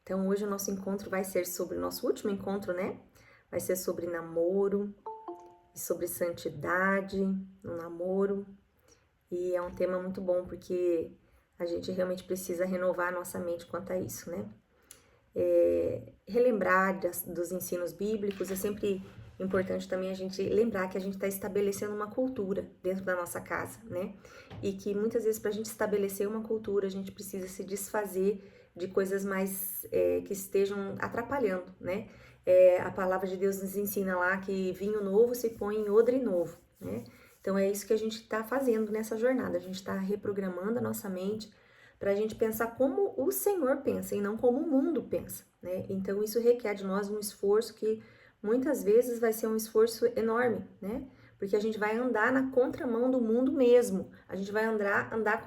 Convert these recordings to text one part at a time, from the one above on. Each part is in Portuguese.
Então hoje o nosso encontro vai ser sobre o nosso último encontro, né? Vai ser sobre namoro e sobre santidade no namoro. E é um tema muito bom porque a gente realmente precisa renovar a nossa mente quanto a isso, né? Relembrar dos ensinos bíblicos é sempre importante também a gente lembrar que a gente está estabelecendo uma cultura dentro da nossa casa, né? E que muitas vezes para a gente estabelecer uma cultura a gente precisa se desfazer de coisas mais que estejam atrapalhando, né? A palavra de Deus nos ensina lá que vinho novo se põe em odre novo, né? Então é isso que a gente está fazendo nessa jornada, a gente está reprogramando a nossa mente para a gente pensar como o Senhor pensa e não como o mundo pensa, né? Então isso requer de nós um esforço que muitas vezes vai ser um esforço enorme, né? Porque a gente vai andar na contramão do mundo mesmo, a gente vai andar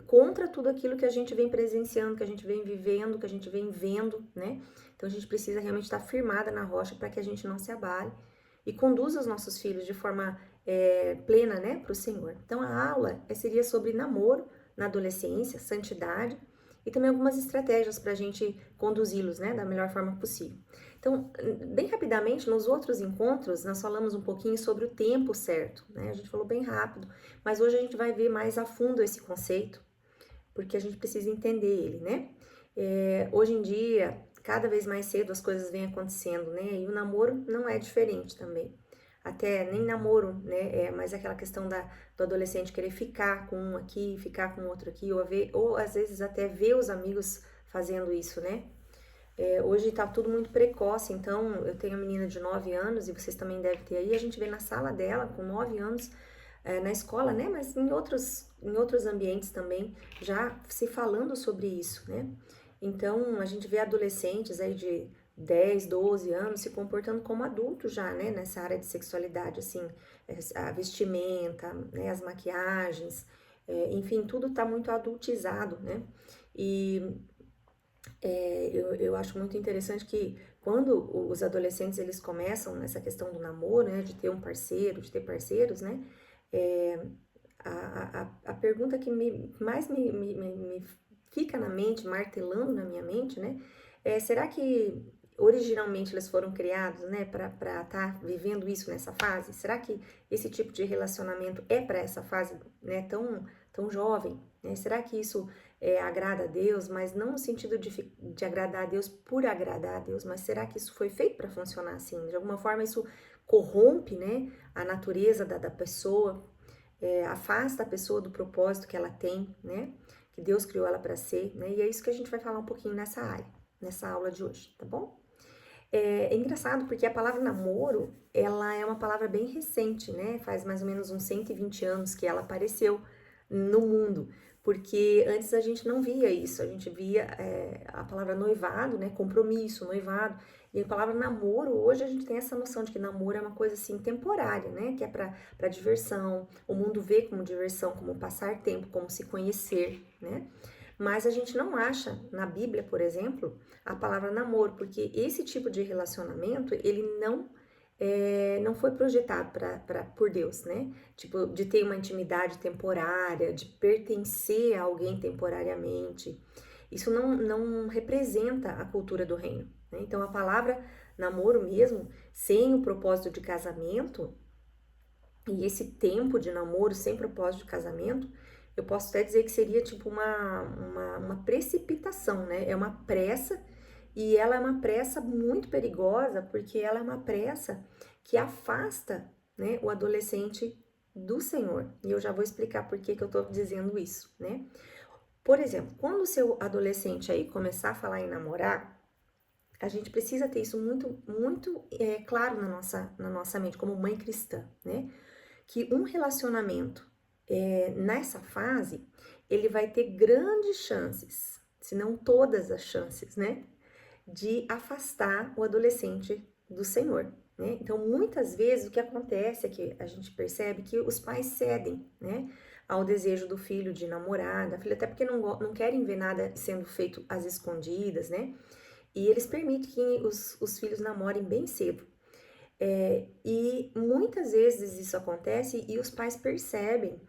contra tudo aquilo que a gente vem presenciando, que a gente vem vivendo, que a gente vem vendo, né? Então a gente precisa realmente estar firmada na rocha para que a gente não se abale e conduza os nossos filhos de forma plena, né, para o Senhor. Então a aula seria sobre namoro na adolescência, santidade e também algumas estratégias para a gente conduzi-los, né, da melhor forma possível. Então, bem rapidamente, nos outros encontros, nós falamos um pouquinho sobre o tempo certo, né? A gente falou bem rápido, mas hoje a gente vai ver mais a fundo esse conceito, porque a gente precisa entender ele, né? Hoje em dia, cada vez mais cedo as coisas vêm acontecendo, né? E o namoro não é diferente também. Até nem namoro, né? É mais aquela questão do adolescente querer ficar com um aqui, ficar com outro aqui, ou às vezes até ver os amigos fazendo isso, né? Hoje tá tudo muito precoce, então eu tenho uma menina de 9 anos e vocês também devem ter aí, a gente vê na sala dela com 9 anos, na escola, né? Mas em outros ambientes também, já se falando sobre isso, né? Então a gente vê adolescentes aí de 10, 12 anos se comportando como adultos já, né? Nessa área de sexualidade, assim, a vestimenta, né? As maquiagens, enfim, tudo tá muito adultizado, né? E eu acho muito interessante que quando os adolescentes eles começam nessa questão do namoro, né, de ter um parceiro, de ter parceiros, né, é, a pergunta que mais me fica na mente, martelando na minha mente, né, será que originalmente eles foram criados, né, para estar vivendo isso nessa fase? Será que esse tipo de relacionamento é para essa fase, né, tão jovem? Né? Será que isso agrada a Deus, mas não no sentido de agradar a Deus por agradar a Deus, mas será que isso foi feito para funcionar assim? De alguma forma isso corrompe, né, a natureza da pessoa, afasta a pessoa do propósito que ela tem, né, que Deus criou ela para ser, né, e é isso que a gente vai falar um pouquinho nessa área, nessa aula de hoje, tá bom? É engraçado porque a palavra namoro, ela é uma palavra bem recente, né? Faz mais ou menos uns 120 anos que ela apareceu no mundo, porque antes a gente não via isso, a gente via a palavra noivado, né? Compromisso, noivado, e a palavra namoro, hoje a gente tem essa noção de que namoro é uma coisa assim temporária, né? Que é para diversão, o mundo vê como diversão, como passar tempo, como se conhecer, né? Mas a gente não acha na Bíblia, por exemplo, a palavra namoro, porque esse tipo de relacionamento, ele não foi projetado por Deus, né? Tipo, de ter uma intimidade temporária, de pertencer a alguém temporariamente. Isso não representa a cultura do reino, né? Então, a palavra namoro mesmo, sem o propósito de casamento, e esse tempo de namoro sem propósito de casamento, eu posso até dizer que seria tipo uma precipitação, né? É uma pressa e ela é uma pressa muito perigosa porque ela é uma pressa que afasta, né, o adolescente do Senhor. E eu já vou explicar por que eu tô dizendo isso, né? Por exemplo, quando o seu adolescente aí começar a falar em namorar, a gente precisa ter isso muito, muito claro na nossa mente, como mãe cristã, né? Que um relacionamento nessa fase, ele vai ter grandes chances, se não todas as chances, né? De afastar o adolescente do Senhor, né? Então, muitas vezes o que acontece é que a gente percebe que os pais cedem, né? Ao desejo do filho de namorar, da filha, até porque não querem ver nada sendo feito às escondidas, né? E eles permitem que os filhos namorem bem cedo. E muitas vezes isso acontece e os pais percebem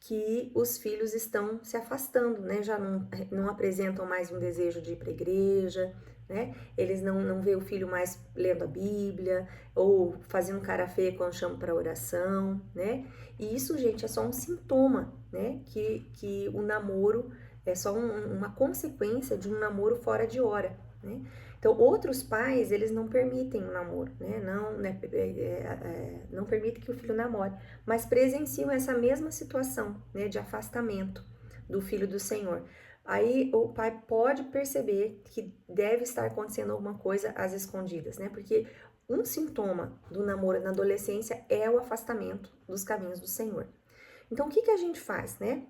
que os filhos estão se afastando, né? Já não apresentam mais um desejo de ir para a igreja, né? Eles não vê o filho mais lendo a Bíblia ou fazendo cara feia quando chama para oração, né? E isso, gente, é só um sintoma, né? Que o namoro é só uma consequência de um namoro fora de hora, né? Então, outros pais, eles não permitem o namoro, né? Não permitem que o filho namore, mas presenciam essa mesma situação, né, de afastamento do filho do Senhor. Aí o pai pode perceber que deve estar acontecendo alguma coisa às escondidas, né? Porque um sintoma do namoro na adolescência é o afastamento dos caminhos do Senhor. Então, o que que a gente faz, né?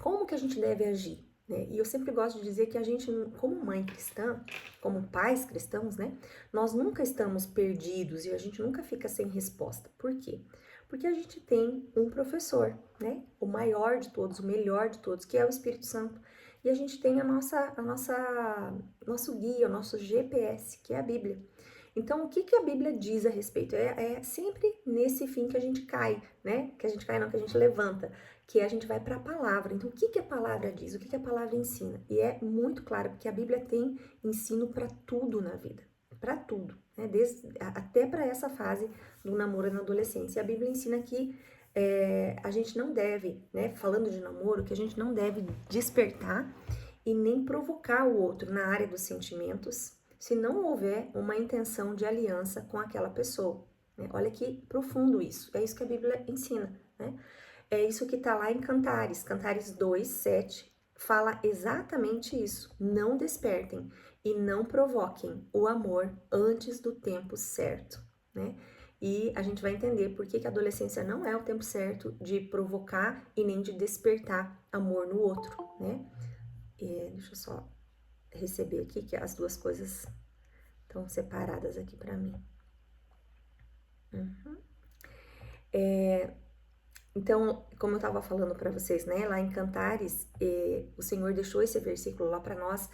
Como que a gente deve agir? Né? E eu sempre gosto de dizer que a gente, como mãe cristã, como pais cristãos, né? Nós nunca estamos perdidos e a gente nunca fica sem resposta. Por quê? Porque a gente tem um professor, né? O maior de todos, o melhor de todos, que é o Espírito Santo. E a gente tem nosso guia, o nosso GPS, que é a Bíblia. Então, o que que a Bíblia diz a respeito? É sempre nesse fim que a gente cai, né? Que a gente cai, não, que a gente levanta, que a gente vai para a palavra. Então, o que que a palavra diz? O que que a palavra ensina? E é muito claro, porque a Bíblia tem ensino para tudo na vida, para tudo, né? Até para essa fase do namoro na adolescência. A Bíblia ensina que a gente não deve, né? Falando de namoro, que a gente não deve despertar e nem provocar o outro na área dos sentimentos, se não houver uma intenção de aliança com aquela pessoa. Né? Olha que profundo isso. É isso que a Bíblia ensina, né? É isso que está lá em Cantares, Cantares 2, 7, fala exatamente isso. Não despertem e não provoquem o amor antes do tempo certo, né? E a gente vai entender por que a adolescência não é o tempo certo de provocar e nem de despertar amor no outro, né? Deixa eu só receber aqui que as duas coisas estão separadas aqui para mim. Uhum. Então, como eu estava falando para vocês, né, lá em Cantares, o Senhor deixou esse versículo lá para nós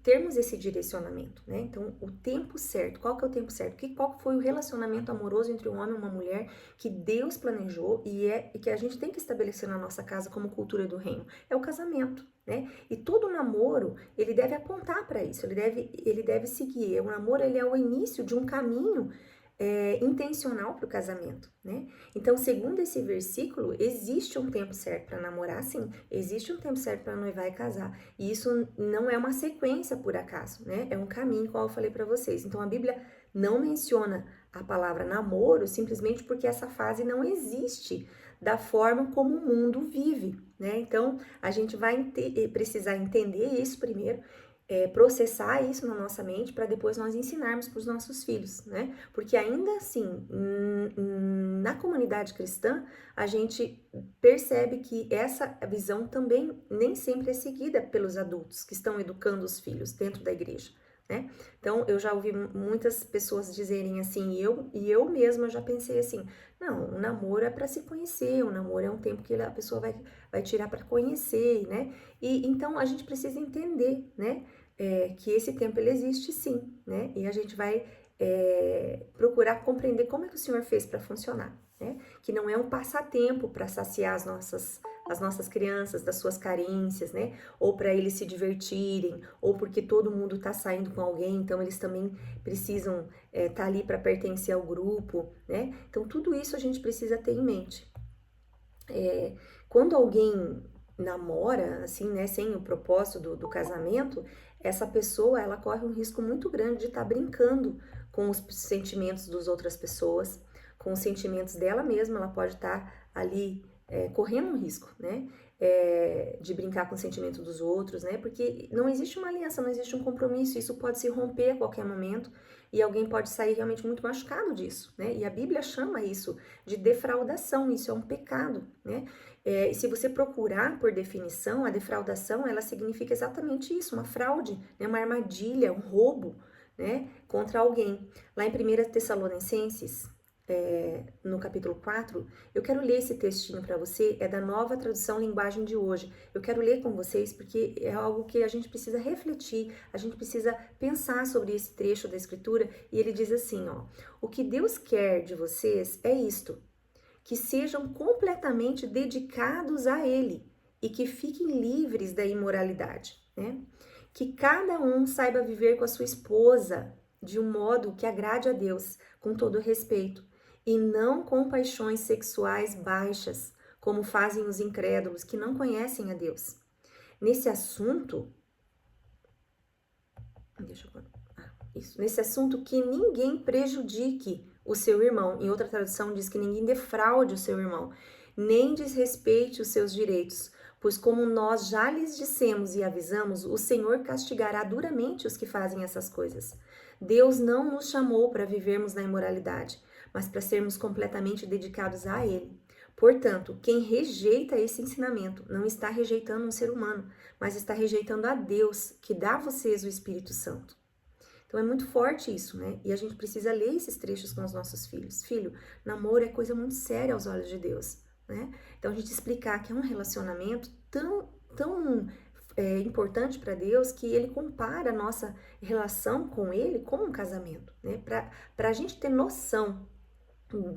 termos esse direcionamento, né? Então, o tempo certo, qual que é o tempo certo? Qual foi o relacionamento amoroso entre um homem e uma mulher que Deus planejou e que a gente tem que estabelecer na nossa casa como cultura do reino? É o casamento, né? E todo namoro, ele deve apontar para isso, ele deve seguir. O namoro, ele é o início de um caminho intencional para o casamento, né? Então, segundo esse versículo, existe um tempo certo para namorar, sim, existe um tempo certo para noivar e casar, e isso não é uma sequência por acaso, né? É um caminho, como eu falei para vocês. Então, a Bíblia não menciona a palavra namoro simplesmente porque essa fase não existe da forma como o mundo vive, né? Então, a gente vai precisar entender isso primeiro, processar isso na nossa mente para depois nós ensinarmos para os nossos filhos, né? Porque ainda assim, na comunidade cristã, a gente percebe que essa visão também nem sempre é seguida pelos adultos que estão educando os filhos dentro da igreja, né? Então, eu já ouvi muitas pessoas dizerem assim, e eu mesma já pensei assim, não, o namoro é para se conhecer, o namoro é um tempo que a pessoa vai tirar para conhecer, né? E então a gente precisa entender, né? Que esse tempo ele existe sim, né? E a gente vai procurar compreender como é que o Senhor fez para funcionar, né? Que não é um passatempo para saciar as nossas crianças das suas carências, né? Ou para eles se divertirem, ou porque todo mundo está saindo com alguém, então eles também precisam estar ali para pertencer ao grupo, né? Então tudo isso a gente precisa ter em mente. Quando alguém namora, assim, né, sem o propósito do casamento, essa pessoa, ela corre um risco muito grande de estar brincando com os sentimentos das outras pessoas, com os sentimentos dela mesma, ela pode estar ali correndo um risco, né, de brincar com o sentimento dos outros, né, porque não existe uma aliança, não existe um compromisso, isso pode se romper a qualquer momento e alguém pode sair realmente muito machucado disso, né, e a Bíblia chama isso de defraudação, isso é um pecado, né. E se você procurar por definição, a defraudação, ela significa exatamente isso, uma fraude, né, uma armadilha, um roubo, né, contra alguém. Lá em 1 Tessalonicenses, no capítulo 4, eu quero ler esse textinho para você, é da Nova Tradução Linguagem de Hoje. Eu quero ler com vocês porque é algo que a gente precisa refletir, a gente precisa pensar sobre esse trecho da Escritura, e ele diz assim, ó, o que Deus quer de vocês é isto, que sejam completamente dedicados a Ele e que fiquem livres da imoralidade, né? Que cada um saiba viver com a sua esposa de um modo que agrade a Deus, com todo respeito, e não com paixões sexuais baixas, como fazem os incrédulos que não conhecem a Deus. Nesse assunto, nesse assunto que ninguém prejudique o seu irmão. Em outra tradução diz que ninguém defraude o seu irmão, nem desrespeite os seus direitos, pois como nós já lhes dissemos e avisamos, o Senhor castigará duramente os que fazem essas coisas. Deus não nos chamou para vivermos na imoralidade, mas para sermos completamente dedicados a Ele. Portanto, quem rejeita esse ensinamento não está rejeitando um ser humano, mas está rejeitando a Deus, que dá a vocês o Espírito Santo. Então é muito forte isso, né? E a gente precisa ler esses trechos com os nossos filhos. Filho, namoro é coisa muito séria aos olhos de Deus, né? Então a gente explicar que é um relacionamento tão importante para Deus que Ele compara a nossa relação com Ele como um casamento, né? Para a gente ter noção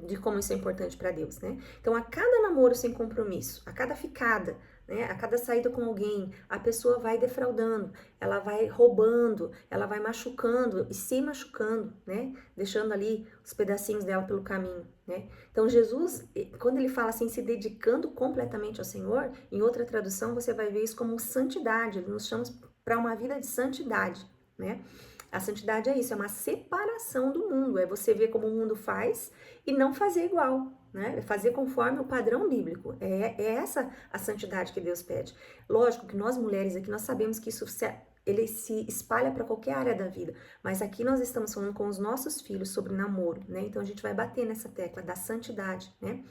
de como isso é importante para Deus, né? Então, a cada namoro sem compromisso, a cada ficada, né? A cada saída com alguém, a pessoa vai defraudando, ela vai roubando, ela vai machucando e se machucando, né? Deixando ali os pedacinhos dela pelo caminho, né? Então, Jesus, quando ele fala assim, se dedicando completamente ao Senhor, em outra tradução você vai ver isso como santidade, ele nos chama para uma vida de santidade, né? A santidade é isso, é uma separação do mundo, é você ver como o mundo faz e não fazer igual, né? É fazer conforme o padrão bíblico. É essa a santidade que Deus pede. Lógico que nós mulheres aqui, nós sabemos que isso ele se espalha para qualquer área da vida, mas aqui nós estamos falando com os nossos filhos sobre namoro, né? Então a gente vai bater nessa tecla da santidade, né?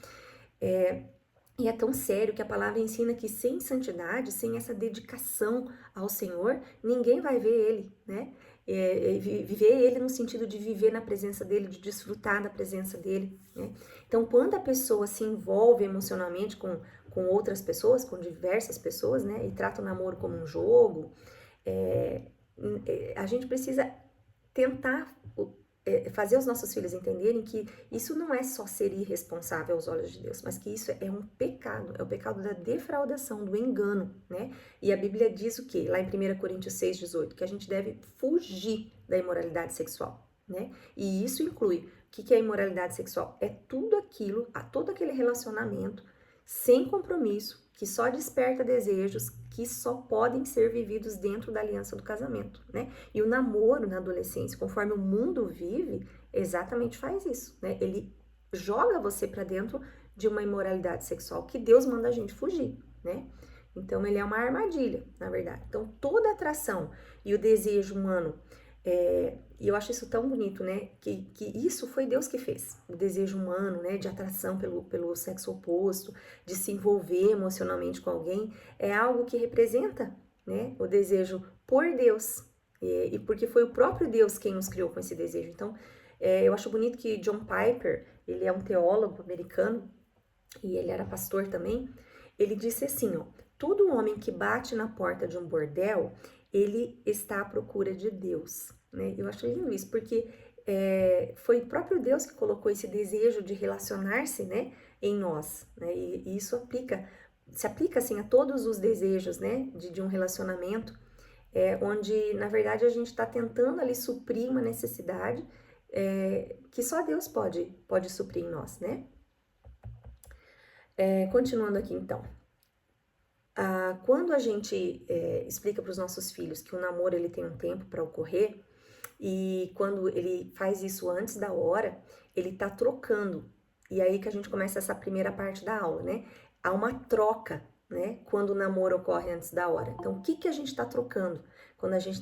E é tão sério que a palavra ensina que sem santidade, sem essa dedicação ao Senhor, ninguém vai ver Ele, né? Viver Ele no sentido de viver na presença dEle, de desfrutar da presença dEle, né? Então, quando a pessoa se envolve emocionalmente com outras pessoas, com diversas pessoas, né? E trata o namoro como um jogo, a gente precisa tentar fazer os nossos filhos entenderem que isso não é só ser irresponsável aos olhos de Deus, mas que isso é um pecado, é o pecado da defraudação, do engano, né? E a Bíblia diz o quê? Lá em 1 Coríntios 6,18, que a gente deve fugir da imoralidade sexual, né? E isso inclui, o que é imoralidade sexual? É tudo aquilo, todo aquele relacionamento sem compromisso, que só desperta desejos que só podem ser vividos dentro da aliança do casamento, né? E o namoro na adolescência, conforme o mundo vive, exatamente faz isso, né? Ele joga você para dentro de uma imoralidade sexual que Deus manda a gente fugir, né? Então, ele é uma armadilha, na verdade. Então, toda a atração e o desejo humano, e eu acho isso tão bonito, né? Que isso foi Deus que fez. O desejo humano, né? De atração pelo sexo oposto, de se envolver emocionalmente com alguém, é algo que representa, né? O desejo por Deus. E porque foi o próprio Deus quem nos criou com esse desejo. Então, eu acho bonito que John Piper, ele é um teólogo americano, e ele era pastor também, ele disse assim, ó, todo homem que bate na porta de um bordel, ele está à procura de Deus, né? Eu acho lindo isso, porque foi o próprio Deus que colocou esse desejo de relacionar-se, né, em nós, né? E isso se aplica assim a todos os desejos, né, de um relacionamento, onde na verdade a gente está tentando ali suprir uma necessidade que só Deus pode suprir em nós, né? Continuando aqui então. Quando a gente explica para os nossos filhos que o namoro ele tem um tempo para ocorrer, e quando ele faz isso antes da hora, ele está trocando. E aí que a gente começa essa primeira parte da aula, né? Há uma troca, né? Quando o namoro ocorre antes da hora. Então, o que a gente está trocando? Quando a gente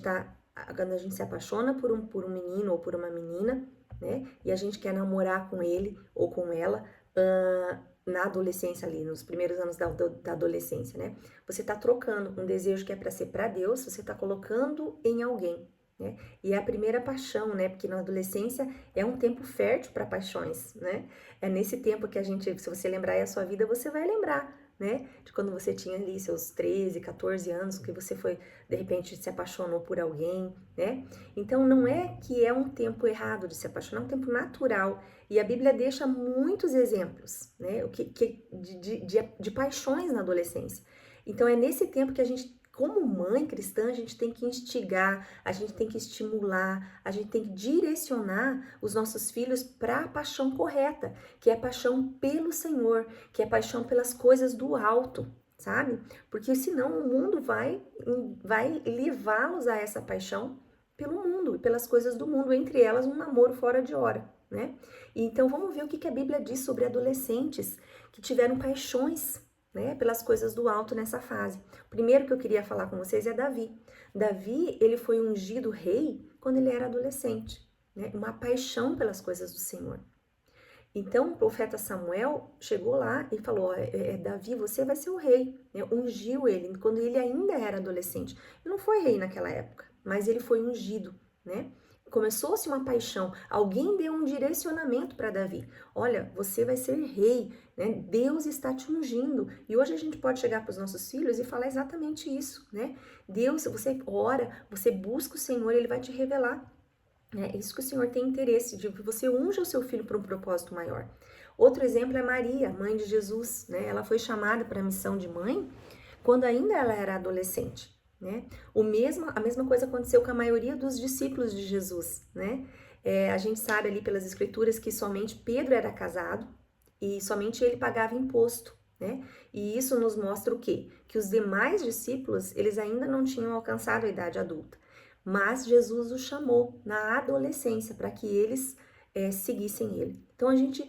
se apaixona por um menino ou por uma menina, né? E a gente quer namorar com ele ou com ela, na adolescência ali, nos primeiros anos da adolescência, né? Você tá trocando um desejo que é para ser para Deus, você tá colocando em alguém, né? E é a primeira paixão, né? Porque na adolescência é um tempo fértil para paixões, né? É nesse tempo que a gente, se você lembrar aí a sua vida, você vai lembrar né? De quando você tinha ali seus 13, 14 anos, que você foi, de repente, se apaixonou por alguém, né? Então, não é que é um tempo errado de se apaixonar, é um tempo natural. E a Bíblia deixa muitos exemplos, né? De paixões na adolescência. Então, é nesse tempo que a gente, como mãe cristã, a gente tem que instigar, a gente tem que estimular, a gente tem que direcionar os nossos filhos para a paixão correta, que é a paixão pelo Senhor, que é a paixão pelas coisas do alto, sabe? Porque senão o mundo vai levá-los a essa paixão pelo mundo e pelas coisas do mundo, entre elas um namoro fora de hora, né? Então vamos ver o que a Bíblia diz sobre adolescentes que tiveram paixões, né, pelas coisas do alto nessa fase. O primeiro que eu queria falar com vocês é Davi. Davi, ele foi ungido rei quando ele era adolescente, né? Uma paixão pelas coisas do Senhor. Então, o profeta Samuel chegou lá e falou, Davi, você vai ser o rei, né? Ungiu ele quando ele ainda era adolescente. Ele não foi rei naquela época, mas ele foi ungido, né? Começou-se uma paixão, alguém deu um direcionamento para Davi. Olha, você vai ser rei, né? Deus está te ungindo. E hoje a gente pode chegar para os nossos filhos e falar exatamente isso, né? Deus, você ora, você busca o Senhor, Ele vai te revelar. É isso que o Senhor tem interesse, de que você unja o seu filho para um propósito maior. Outro exemplo é Maria, mãe de Jesus, né? Ela foi chamada para a missão de mãe quando ainda ela era adolescente, né? A mesma coisa aconteceu com a maioria dos discípulos de Jesus, né? A gente sabe ali pelas escrituras que somente Pedro era casado e somente ele pagava imposto, né? E isso nos mostra o quê? Que os demais discípulos, eles ainda não tinham alcançado a idade adulta. Mas Jesus os chamou na adolescência para que eles seguissem ele. Então a gente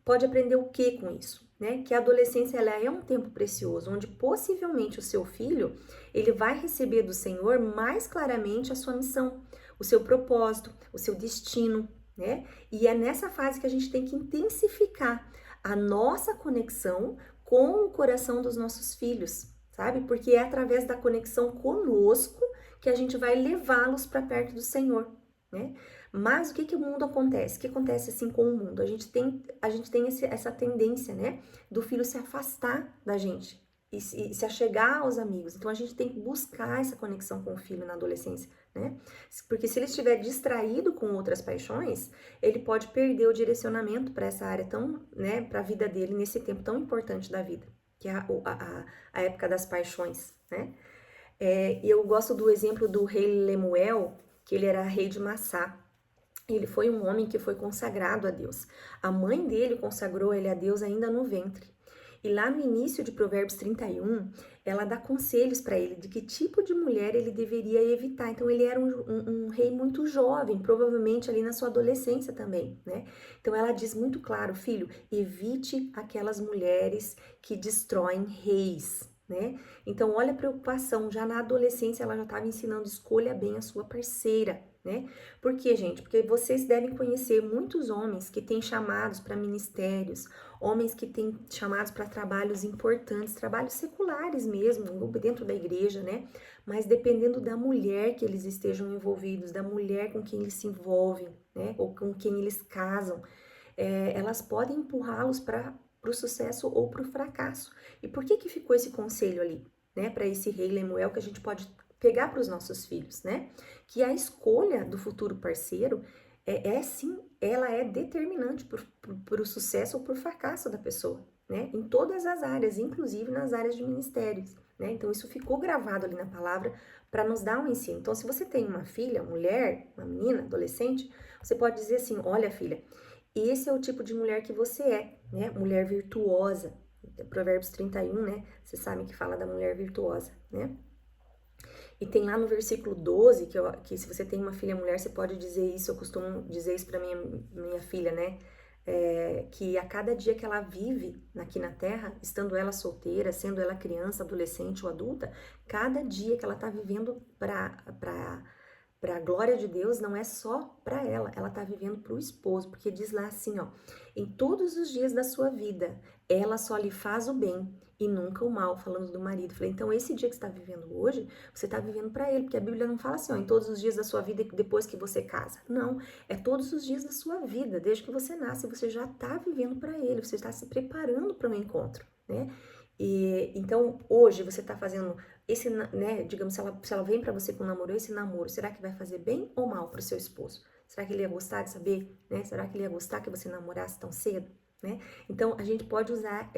pode aprender o que com isso? Né? Que a adolescência ela é um tempo precioso, onde possivelmente o seu filho ele vai receber do Senhor mais claramente a sua missão, o seu propósito, o seu destino, né? E é nessa fase que a gente tem que intensificar a nossa conexão com o coração dos nossos filhos, sabe? Porque é através da conexão conosco que a gente vai levá-los para perto do Senhor, né? Mas o que o mundo acontece? O que acontece assim com o mundo? A gente tem essa tendência, né? Do filho se afastar da gente e se achegar aos amigos. Então a gente tem que buscar essa conexão com o filho na adolescência, né? Porque se ele estiver distraído com outras paixões, ele pode perder o direcionamento para essa área tão, né? Para a vida dele nesse tempo tão importante da vida, que é a época das paixões, né? Eu gosto do exemplo do rei Lemuel, que ele era rei de Massá. Ele foi um homem que foi consagrado a Deus. A mãe dele consagrou ele a Deus ainda no ventre. E lá no início de Provérbios 31, ela dá conselhos para ele de que tipo de mulher ele deveria evitar. Então ele era um rei muito jovem, provavelmente ali na sua adolescência também, né? Então ela diz muito claro, filho, evite aquelas mulheres que destroem reis, né? Então olha a preocupação, já na adolescência ela já estava ensinando, escolha bem a sua parceira, né? Por quê, gente? Porque vocês devem conhecer muitos homens que têm chamados para ministérios, homens que têm chamados para trabalhos importantes, trabalhos seculares mesmo, dentro da igreja, né? Mas dependendo da mulher que eles estejam envolvidos, da mulher com quem eles se envolvem, né? Ou com quem eles casam, elas podem empurrá-los para o sucesso ou para o fracasso. E por que ficou esse conselho ali, né? Para esse rei Lemuel que a gente pode pegar para os nossos filhos, né? Que a escolha do futuro parceiro sim, ela é determinante para o sucesso ou para o fracasso da pessoa, né? Em todas as áreas, inclusive nas áreas de ministérios, né? Então isso ficou gravado ali na palavra para nos dar um ensino. Então se você tem uma filha, mulher, uma menina, adolescente, você pode dizer assim, olha filha, esse é o tipo de mulher que você é, né? Mulher virtuosa. Provérbios 31, né? Vocês sabem que fala da mulher virtuosa, né? E tem lá no versículo 12, que se você tem uma filha mulher, você pode dizer isso, eu costumo dizer isso para minha filha, né? Que a cada dia que ela vive aqui na Terra, estando ela solteira, sendo ela criança, adolescente ou adulta, cada dia que ela tá vivendo para a glória de Deus, não é só para ela tá vivendo para o esposo, porque diz lá assim, ó, em todos os dias da sua vida, ela só lhe faz o bem e nunca o mal, falando do marido. Falei, então esse dia que você está vivendo hoje, você está vivendo para ele, porque a Bíblia não fala assim, ó, em todos os dias da sua vida depois que você casa. Não, é todos os dias da sua vida, desde que você nasce, você já está vivendo para ele, você está se preparando para um encontro, né? Então, hoje você tá fazendo esse, né, digamos, se ela vem pra você com um namoro, esse namoro, será que vai fazer bem ou mal pro seu esposo? Será que ele ia gostar de saber, né? Será que ele ia gostar que você namorasse tão cedo, né? Então, a gente pode usar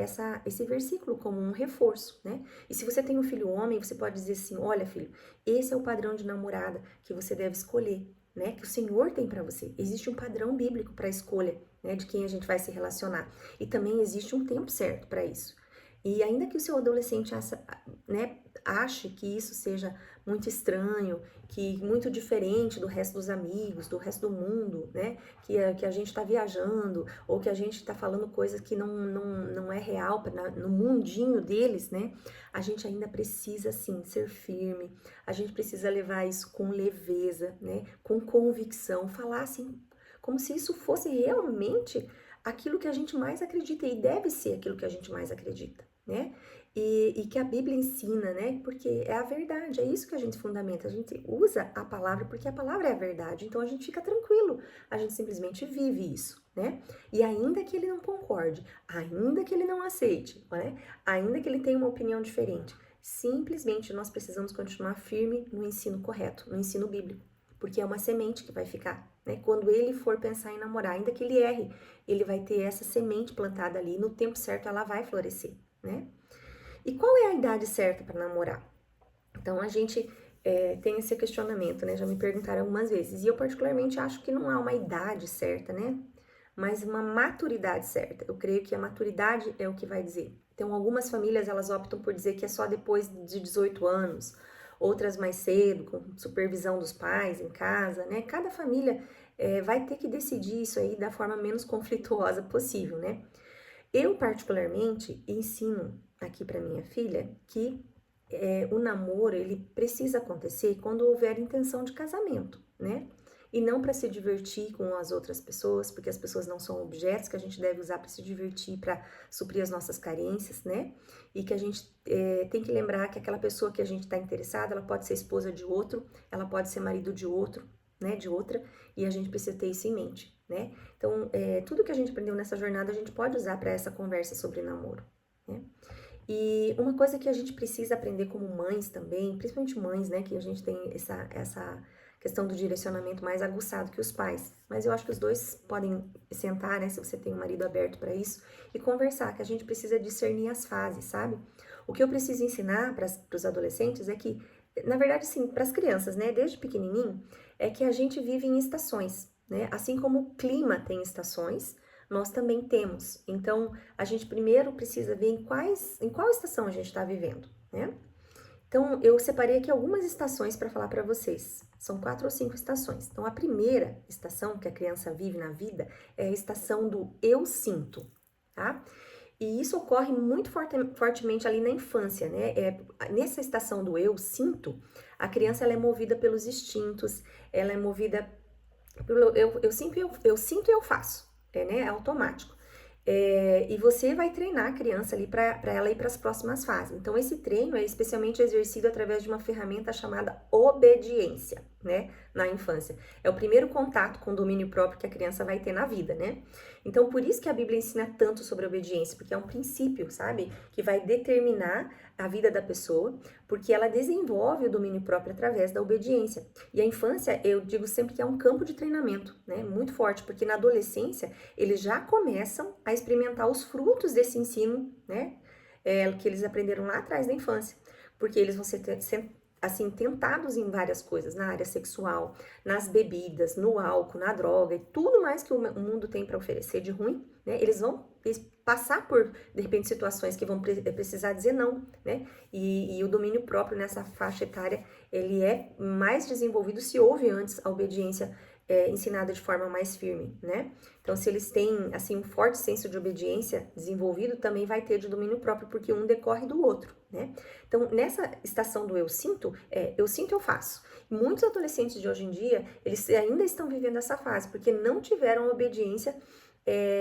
esse versículo como um reforço, né? E se você tem um filho homem, você pode dizer assim, olha, filho, esse é o padrão de namorada que você deve escolher, né? Que o Senhor tem pra você. Existe um padrão bíblico pra escolha, né? De quem a gente vai se relacionar. E também existe um tempo certo pra isso. E ainda que o seu adolescente né, ache que isso seja muito estranho, que muito diferente do resto dos amigos, do resto do mundo, né? Que a gente está viajando, ou que a gente está falando coisas que não é real no mundinho deles, né? A gente ainda precisa, sim, ser firme, a gente precisa levar isso com leveza, né? Com convicção, falar assim, como se isso fosse realmente aquilo que a gente mais acredita, e deve ser aquilo que a gente mais acredita, né? E que a Bíblia ensina, né? Porque é a verdade, é isso que a gente fundamenta. A gente usa a palavra porque a palavra é a verdade. Então a gente fica tranquilo, a gente simplesmente vive isso, né? E ainda que ele não concorde, ainda que ele não aceite, né? Ainda que ele tenha uma opinião diferente, simplesmente nós precisamos continuar firme no ensino correto, no ensino bíblico, porque é uma semente que vai ficar, né? Quando ele for pensar em namorar, ainda que ele erre, ele vai ter essa semente plantada ali, no tempo certo ela vai florescer, né? E qual é a idade certa para namorar? Então a gente tem esse questionamento, né? Já me perguntaram algumas vezes. E eu particularmente acho que não há uma idade certa, né? Mas uma maturidade certa. Eu creio que a maturidade é o que vai dizer. Então algumas famílias elas optam por dizer que é só depois de 18 anos, outras mais cedo, com supervisão dos pais em casa, né? Cada família vai ter que decidir isso aí da forma menos conflituosa possível, né? Eu, particularmente, ensino aqui para minha filha que o namoro, ele precisa acontecer quando houver intenção de casamento, né? E não para se divertir com as outras pessoas, porque as pessoas não são objetos que a gente deve usar para se divertir, para suprir as nossas carências, né? E que a gente tem que lembrar que aquela pessoa que a gente está interessada, ela pode ser esposa de outro, ela pode ser marido de outro, né? De outra, e a gente precisa ter isso em mente, né? Então, tudo que a gente aprendeu nessa jornada, a gente pode usar para essa conversa sobre namoro, né? E uma coisa que a gente precisa aprender como mães também, principalmente mães, né, que a gente tem essa questão do direcionamento mais aguçado que os pais, mas eu acho que os dois podem sentar, né, se você tem um marido aberto para isso, e conversar, que a gente precisa discernir as fases, sabe? O que eu preciso ensinar para os adolescentes é que, na verdade, sim, para as crianças, né, desde pequenininho, é que a gente vive em estações, né? Assim como o clima tem estações, nós também temos. Então, a gente primeiro precisa ver em qual estação a gente está vivendo, né? Então, eu separei aqui algumas estações para falar para vocês. São 4 ou 5 estações. Então, a primeira estação que a criança vive na vida é a estação do eu sinto, tá? E isso ocorre muito fortemente ali na infância, né? Nessa estação do eu sinto, a criança ela é movida pelos instintos, ela é movida pelo eu sinto e eu faço, né? É automático. E você vai treinar a criança ali para ela ir para as próximas fases. Então, esse treino é especialmente exercido através de uma ferramenta chamada obediência, né? Na infância. É o primeiro contato com o domínio próprio que a criança vai ter na vida, né? Então, por isso que a Bíblia ensina tanto sobre obediência, porque é um princípio, sabe? Que vai determinar a vida da pessoa, porque ela desenvolve o domínio próprio através da obediência. E a infância, eu digo sempre que é um campo de treinamento, né? Muito forte, porque na adolescência eles já começam a experimentar os frutos desse ensino, né? Que eles aprenderam lá atrás da infância, porque eles vão ser assim, tentados em várias coisas, na área sexual, nas bebidas, no álcool, na droga e tudo mais que o mundo tem para oferecer de ruim, né? Eles vão passar por, de repente, situações que vão precisar dizer não, né? E o domínio próprio nessa faixa etária, ele é mais desenvolvido se houve antes a obediência ensinada de forma mais firme, né? Então, se eles têm, assim, um forte senso de obediência desenvolvido, também vai ter de domínio próprio, porque um decorre do outro, né? Então, nessa estação do eu sinto, eu faço. Muitos adolescentes de hoje em dia, eles ainda estão vivendo essa fase, porque não tiveram obediência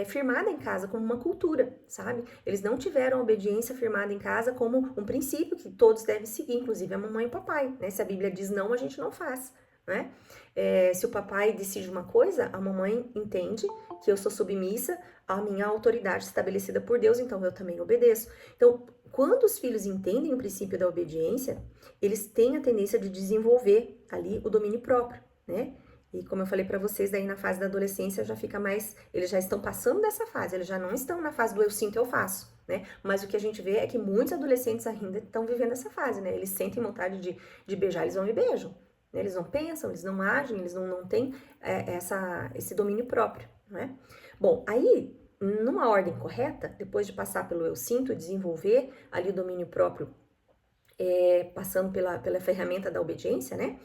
firmada em casa como uma cultura, sabe? Eles não tiveram obediência firmada em casa como um princípio que todos devem seguir, inclusive a mamãe e o papai, né? Se a Bíblia diz não, a gente não faz, né? Se o papai decide uma coisa, a mamãe entende que eu sou submissa à minha autoridade estabelecida por Deus, então eu também obedeço. Então, quando os filhos entendem o princípio da obediência, eles têm a tendência de desenvolver ali o domínio próprio, né? E como eu falei para vocês, daí na fase da adolescência já fica mais, eles já estão passando dessa fase, eles já não estão na fase do eu sinto, eu faço, né? Mas o que a gente vê é que muitos adolescentes ainda estão vivendo essa fase, né? Eles sentem vontade de beijar, eles vão e beijam, né? Eles não pensam, eles não agem, eles não têm esse domínio próprio, né? Bom, aí, numa ordem correta, depois de passar pelo eu sinto, desenvolver ali o domínio próprio, passando pela ferramenta da obediência, né?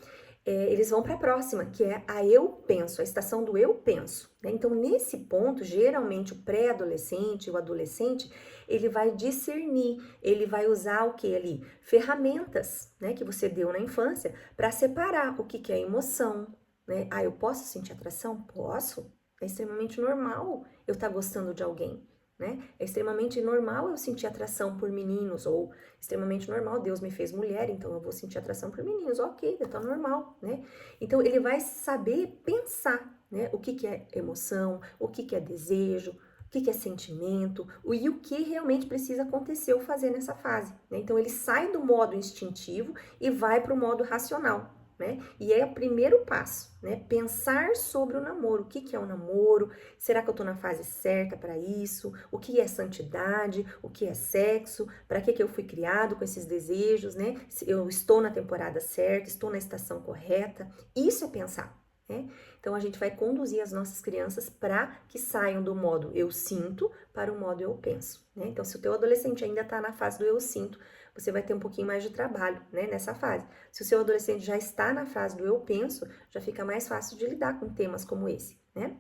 Eles vão para a próxima, que é a eu penso, a estação do eu penso, né? Então, nesse ponto, geralmente o pré-adolescente, o adolescente, ele vai discernir, ele vai usar o que ali? Ferramentas, né, que você deu na infância para separar o que é emoção, né? Ah, eu posso sentir atração? Posso. É extremamente normal eu estar gostando de alguém, né? É extremamente normal eu sentir atração por meninos, ou extremamente normal, Deus me fez mulher, então eu vou sentir atração por meninos, ok, tá normal, né? Então ele vai saber pensar, né? O que é emoção, o que é desejo, o que é sentimento, e o que realmente precisa acontecer ou fazer nessa fase, né? Então ele sai do modo instintivo e vai para o modo racional, né? E é o primeiro passo, né? Pensar sobre o namoro. O que é o namoro? Será que eu tô na fase certa para isso? O que é santidade? O que é sexo? Para que eu fui criado com esses desejos, né? Eu estou na temporada certa, estou na estação correta. Isso é pensar, né? Então a gente vai conduzir as nossas crianças para que saiam do modo eu sinto para o modo eu penso, né? Então se o teu adolescente ainda está na fase do eu sinto, você vai ter um pouquinho mais de trabalho, né, nessa fase. Se o seu adolescente já está na fase do eu penso, já fica mais fácil de lidar com temas como esse, né?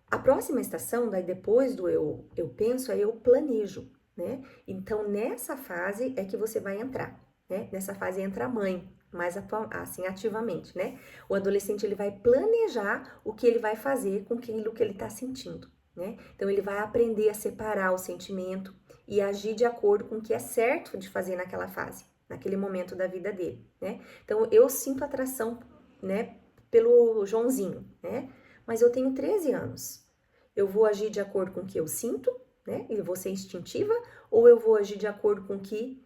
A próxima estação, daí depois do eu penso, é eu planejo, né? Então, nessa fase é que você vai entrar, né? Nessa fase entra a mãe, mais assim, ativamente, né? O adolescente, ele vai planejar o que ele vai fazer com aquilo que ele está sentindo, né? Então, ele vai aprender a separar o sentimento e agir de acordo com o que é certo de fazer naquela fase, naquele momento da vida dele, né? Então, eu sinto atração, né, pelo Joãozinho, né? Mas eu tenho 13 anos. Eu vou agir de acordo com o que eu sinto, né? E vou ser instintiva, ou eu vou agir de acordo com o que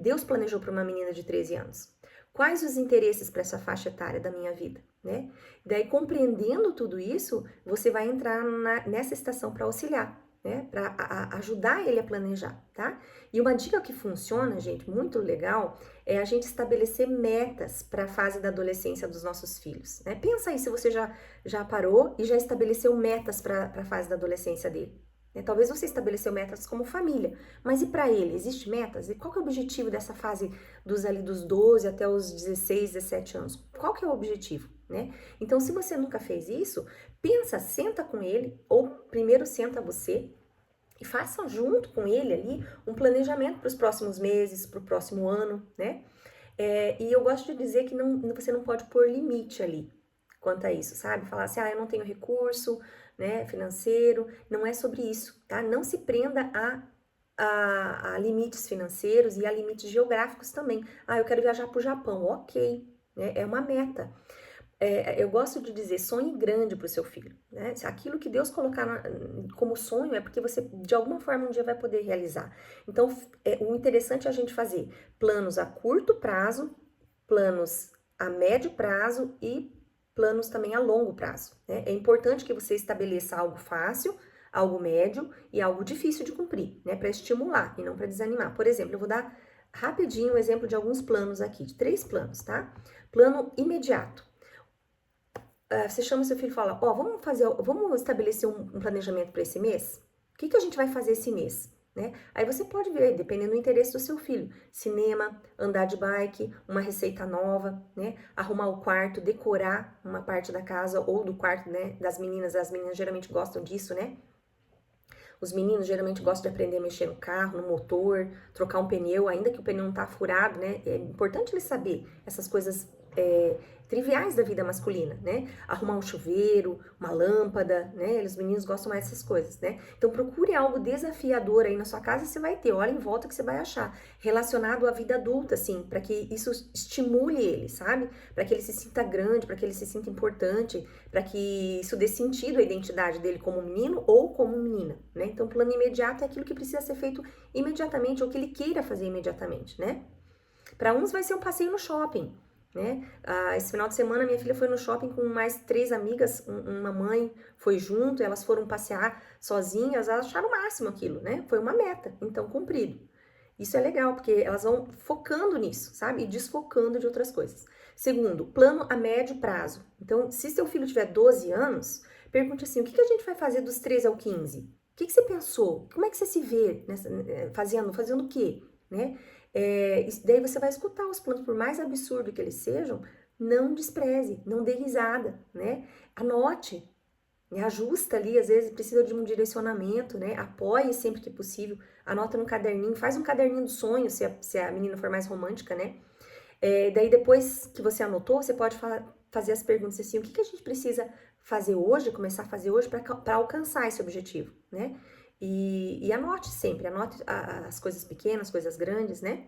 Deus planejou para uma menina de 13 anos? Quais os interesses para essa faixa etária da minha vida, né? Daí, compreendendo tudo isso, você vai entrar nessa estação para auxiliar, né? Para ajudar ele a planejar, tá? E uma dica que funciona, gente, muito legal, é a gente estabelecer metas para a fase da adolescência dos nossos filhos, né? Pensa aí se você já parou e já estabeleceu metas para a fase da adolescência dele. Talvez você estabeleceu metas como família, mas e para ele? Existe metas? E qual que é o objetivo dessa fase dos 12 até os 16, 17 anos? Qual que é o objetivo, né? Então, se você nunca fez isso, pensa, senta com ele, ou primeiro senta você e faça junto com ele ali um planejamento para os próximos meses, para o próximo ano, né? E eu gosto de dizer que você não pode pôr limite ali quanto a isso, sabe? Falar assim, eu não tenho recurso, né, financeiro, não é sobre isso, tá? Não se prenda a limites financeiros e a limites geográficos também. Eu quero viajar para o Japão, ok, né? É uma meta. Eu gosto de dizer, sonhe grande para o seu filho, né? Aquilo que Deus colocar como sonho é porque você, de alguma forma, um dia vai poder realizar. Então, o interessante é a gente fazer planos a curto prazo, planos a médio prazo e planos também a longo prazo, né? É importante que você estabeleça algo fácil, algo médio e algo difícil de cumprir, né? Para estimular e não para desanimar. Por exemplo, eu vou dar rapidinho um exemplo de alguns planos aqui, de 3 planos, tá? Plano imediato. Você chama seu filho e fala, vamos estabelecer um planejamento para esse mês? O que a gente vai fazer esse mês? Né? Aí você pode ver, dependendo do interesse do seu filho, cinema, andar de bike, uma receita nova, né? Arrumar o quarto, decorar uma parte da casa ou do quarto, né, das meninas. As meninas geralmente gostam disso, né? Os meninos geralmente gostam de aprender a mexer no carro, no motor, trocar um pneu, ainda que o pneu não tá furado, né? É importante ele saber essas coisas triviais da vida masculina, né? Arrumar um chuveiro, uma lâmpada, né? Os meninos gostam mais dessas coisas, né? Então procure algo desafiador aí na sua casa e você vai ter, olha em volta que você vai achar, relacionado à vida adulta, assim, para que isso estimule ele, sabe? Para que ele se sinta grande, para que ele se sinta importante, para que isso dê sentido à identidade dele como menino ou como menina, né? Então plano imediato é aquilo que precisa ser feito imediatamente ou que ele queira fazer imediatamente, né? Para uns vai ser um passeio no shopping, né? Esse final de semana minha filha foi no shopping com mais 3 amigas, uma mãe foi junto, elas foram passear sozinhas, elas acharam o máximo aquilo, né? Foi uma meta, então cumprido. Isso é legal, porque elas vão focando nisso, sabe? E desfocando de outras coisas. Segundo, plano a médio prazo. Então, se seu filho tiver 12 anos, pergunte assim, o que a gente vai fazer dos 13 ao 15? O que você pensou? Como é que você se vê fazendo o quê? Né? Daí você vai escutar os planos, por mais absurdo que eles sejam, não despreze, não dê risada, né? Anote, né? Ajusta ali, às vezes precisa de um direcionamento, né? Apoie sempre que possível, anota no caderninho, faz um caderninho do sonho, se a menina for mais romântica, né? Daí depois que você anotou, você pode fazer as perguntas assim, o que a gente precisa fazer hoje, começar a fazer hoje para alcançar esse objetivo, né? E anote sempre, anote as coisas pequenas, coisas grandes, né?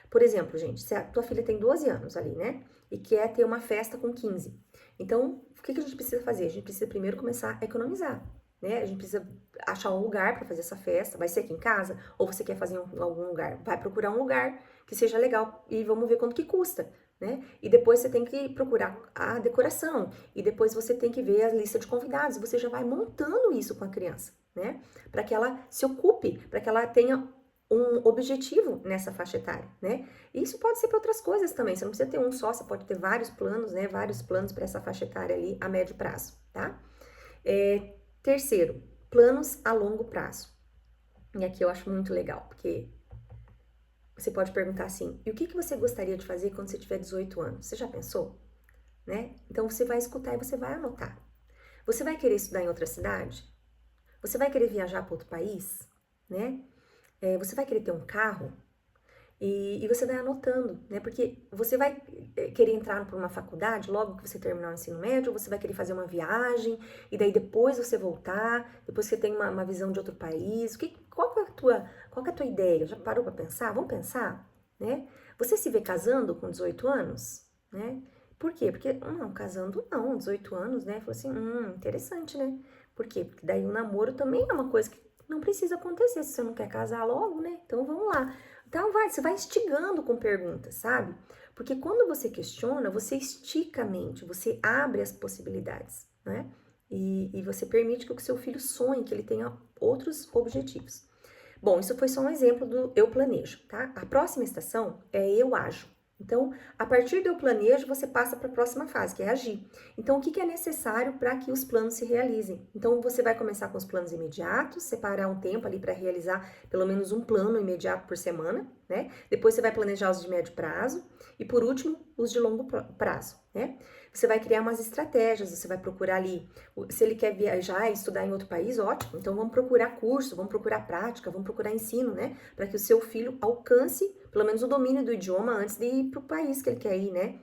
Por exemplo, gente, se a tua filha tem 12 anos ali, né? E quer ter uma festa com 15. Então, o que a gente precisa fazer? A gente precisa primeiro começar a economizar, né? A gente precisa achar um lugar para fazer essa festa. Vai ser aqui em casa? Ou você quer fazer em algum lugar? Vai procurar um lugar que seja legal e vamos ver quanto que custa, né? E depois você tem que procurar a decoração. E depois você tem que ver a lista de convidados. Você já vai montando isso com a criança, né? Para que ela se ocupe, para que ela tenha um objetivo nessa faixa etária, né? E isso pode ser para outras coisas também, você não precisa ter um só, você pode ter vários planos, né? Vários planos para essa faixa etária ali a médio prazo, tá? Terceiro, planos a longo prazo. E aqui eu acho muito legal, porque você pode perguntar assim, e o que você gostaria de fazer quando você tiver 18 anos? Você já pensou? Né? Então você vai escutar e você vai anotar. Você vai querer estudar em outra cidade? Você vai querer viajar para outro país? Né? Você vai querer ter um carro? E você vai anotando, né? Porque você vai querer entrar para uma faculdade logo que você terminar o ensino médio, ou você vai querer fazer uma viagem, e daí depois você voltar, depois você tem uma visão de outro país. Qual que é a tua ideia? Já parou para pensar? Vamos pensar, né? Você se vê casando com 18 anos, né? Por quê? Porque, não, casando não, 18 anos, né? Falou assim, interessante, né? Por quê? Porque daí o namoro também é uma coisa que não precisa acontecer se você não quer casar logo, né? Então vamos lá. Então você vai instigando com perguntas, sabe? Porque quando você questiona, você estica a mente, você abre as possibilidades, né? E você permite que o seu filho sonhe, que ele tenha outros objetivos. Bom, isso foi só um exemplo do eu planejo, tá? A próxima estação é eu ajo. Então, a partir do eu planejo, você passa para a próxima fase, que é agir. Então, o que é necessário para que os planos se realizem? Então, você vai começar com os planos imediatos, separar um tempo ali para realizar pelo menos um plano imediato por semana, né? Depois você vai planejar os de médio prazo e, por último, os de longo prazo, né? Você vai criar umas estratégias, você vai procurar ali, se ele quer viajar e estudar em outro país, ótimo, então vamos procurar curso, vamos procurar prática, vamos procurar ensino, né? Para que o seu filho alcance pelo menos o domínio do idioma antes de ir para o país que ele quer ir, né?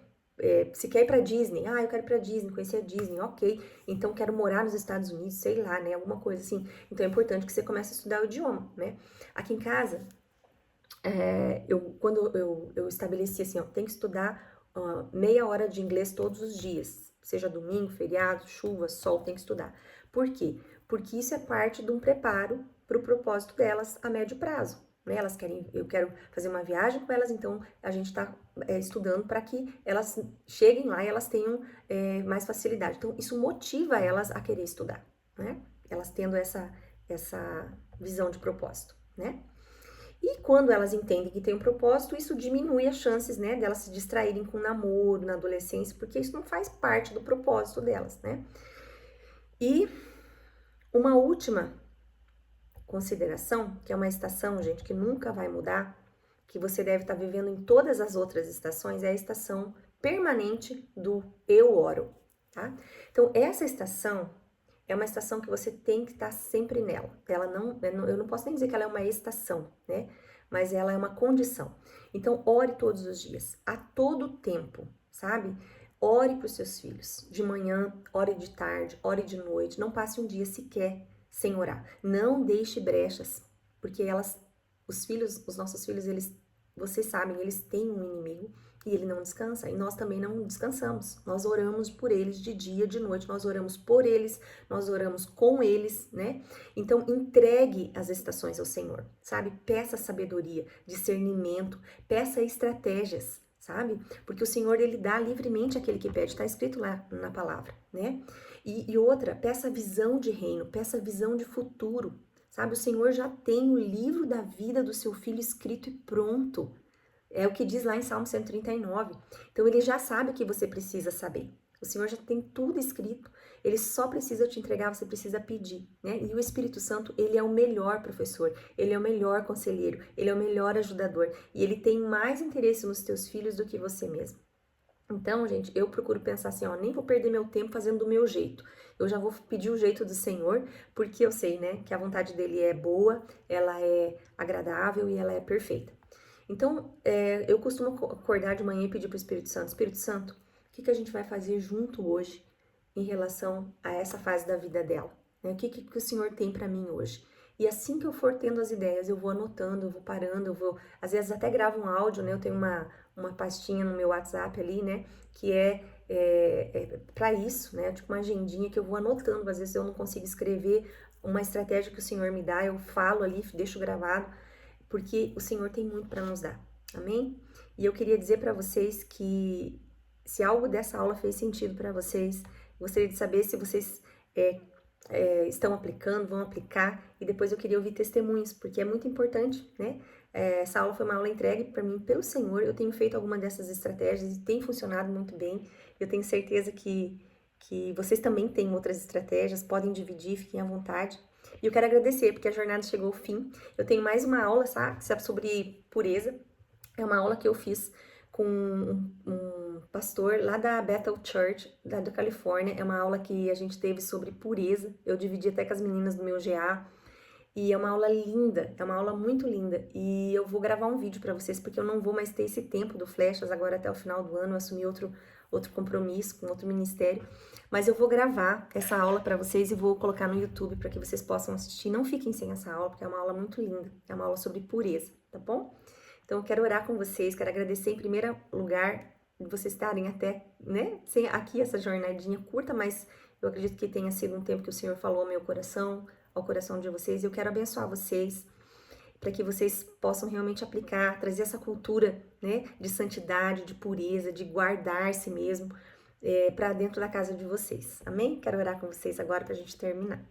Se quer ir para Disney, eu quero ir para Disney, conhecer a Disney, ok. Então quero morar nos Estados Unidos, sei lá, né? Alguma coisa assim. Então é importante que você comece a estudar o idioma, né? Aqui em casa, quando eu estabeleci assim, tem que estudar meia hora de inglês todos os dias, seja domingo, feriado, chuva, sol, tem que estudar. Por quê? Porque isso é parte de um preparo para o propósito delas a médio prazo. Né? Eu quero fazer uma viagem com elas, então a gente está estudando para que elas cheguem lá e elas tenham mais facilidade. Então isso motiva elas a querer estudar, né? Elas tendo essa visão de propósito, né? E quando elas entendem que tem um propósito, isso diminui as chances, né, delas se distraírem com namoro na adolescência, porque isso não faz parte do propósito delas, né? E uma última consideração, que é uma estação, gente, que nunca vai mudar, que você deve estar vivendo em todas as outras estações, é a estação permanente do eu oro, tá? Então, essa estação é uma estação que você tem que estar sempre nela. Eu não posso nem dizer que ela é uma estação, né? Mas ela é uma condição. Então, ore todos os dias, a todo tempo, sabe? Ore para os seus filhos, de manhã, ore de tarde, ore de noite, não passe um dia sequer sem orar. Não deixe brechas, porque os nossos filhos, vocês sabem, eles têm um inimigo e ele não descansa, e nós também não descansamos. Nós oramos por eles de dia, de noite, nós oramos por eles, nós oramos com eles, né? Então, entregue as estações ao Senhor, sabe? Peça sabedoria, discernimento, peça estratégias, sabe? Porque o Senhor, ele dá livremente aquele que pede, está escrito lá na palavra, né? E outra, peça visão de reino, peça visão de futuro, sabe? O Senhor já tem o livro da vida do seu filho escrito e pronto. É o que diz lá em Salmo 139. Então, ele já sabe o que você precisa saber. O Senhor já tem tudo escrito. Ele só precisa te entregar, você precisa pedir, né? E o Espírito Santo, ele é o melhor professor, ele é o melhor conselheiro, ele é o melhor ajudador. E ele tem mais interesse nos teus filhos do que você mesmo. Então, gente, eu procuro pensar assim, ó, nem vou perder meu tempo fazendo do meu jeito. Eu já vou pedir o jeito do Senhor, porque eu sei, né, que a vontade dele é boa, ela é agradável e ela é perfeita. Então, eu costumo acordar de manhã e pedir para o Espírito Santo, o que a gente vai fazer junto hoje em relação a essa fase da vida dela? Né? O que o Senhor tem para mim hoje? E assim que eu for tendo as ideias, eu vou anotando, eu vou parando, às vezes até gravo um áudio, né? Eu tenho uma pastinha no meu WhatsApp ali, né? Que é para isso, né? Tipo uma agendinha que eu vou anotando, às vezes eu não consigo escrever uma estratégia que o Senhor me dá, eu falo ali, deixo gravado, porque o Senhor tem muito para nos dar, amém? E eu queria dizer para vocês que se algo dessa aula fez sentido para vocês, gostaria de saber se vocês estão aplicando, vão aplicar, e depois eu queria ouvir testemunhos, porque é muito importante, né? Essa aula foi uma aula entregue para mim pelo Senhor, eu tenho feito alguma dessas estratégias e tem funcionado muito bem, eu tenho certeza que vocês também têm outras estratégias, podem dividir, fiquem à vontade. E eu quero agradecer, porque a jornada chegou ao fim. Eu tenho mais uma aula, sabe, sobre pureza. É uma aula que eu fiz com um pastor lá da Bethel Church, da Califórnia. É uma aula que a gente teve sobre pureza. Eu dividi até com as meninas do meu GA. E é uma aula linda, é uma aula muito linda. E eu vou gravar um vídeo para vocês, porque eu não vou mais ter esse tempo do Flechas agora até o final do ano. Eu assumi outro compromisso com outro ministério. Mas eu vou gravar essa aula para vocês e vou colocar no YouTube para que vocês possam assistir. Não fiquem sem essa aula, porque é uma aula muito linda. É uma aula sobre pureza, tá bom? Então eu quero orar com vocês, quero agradecer em primeiro lugar de vocês estarem até, né, aqui essa jornadinha curta, mas eu acredito que tenha sido um tempo que o Senhor falou ao meu coração, ao coração de vocês. Eu quero abençoar vocês para que vocês possam realmente aplicar, trazer essa cultura, né, de santidade, de pureza, de guardar-se mesmo para dentro da casa de vocês. Amém? Quero orar com vocês agora para a gente terminar.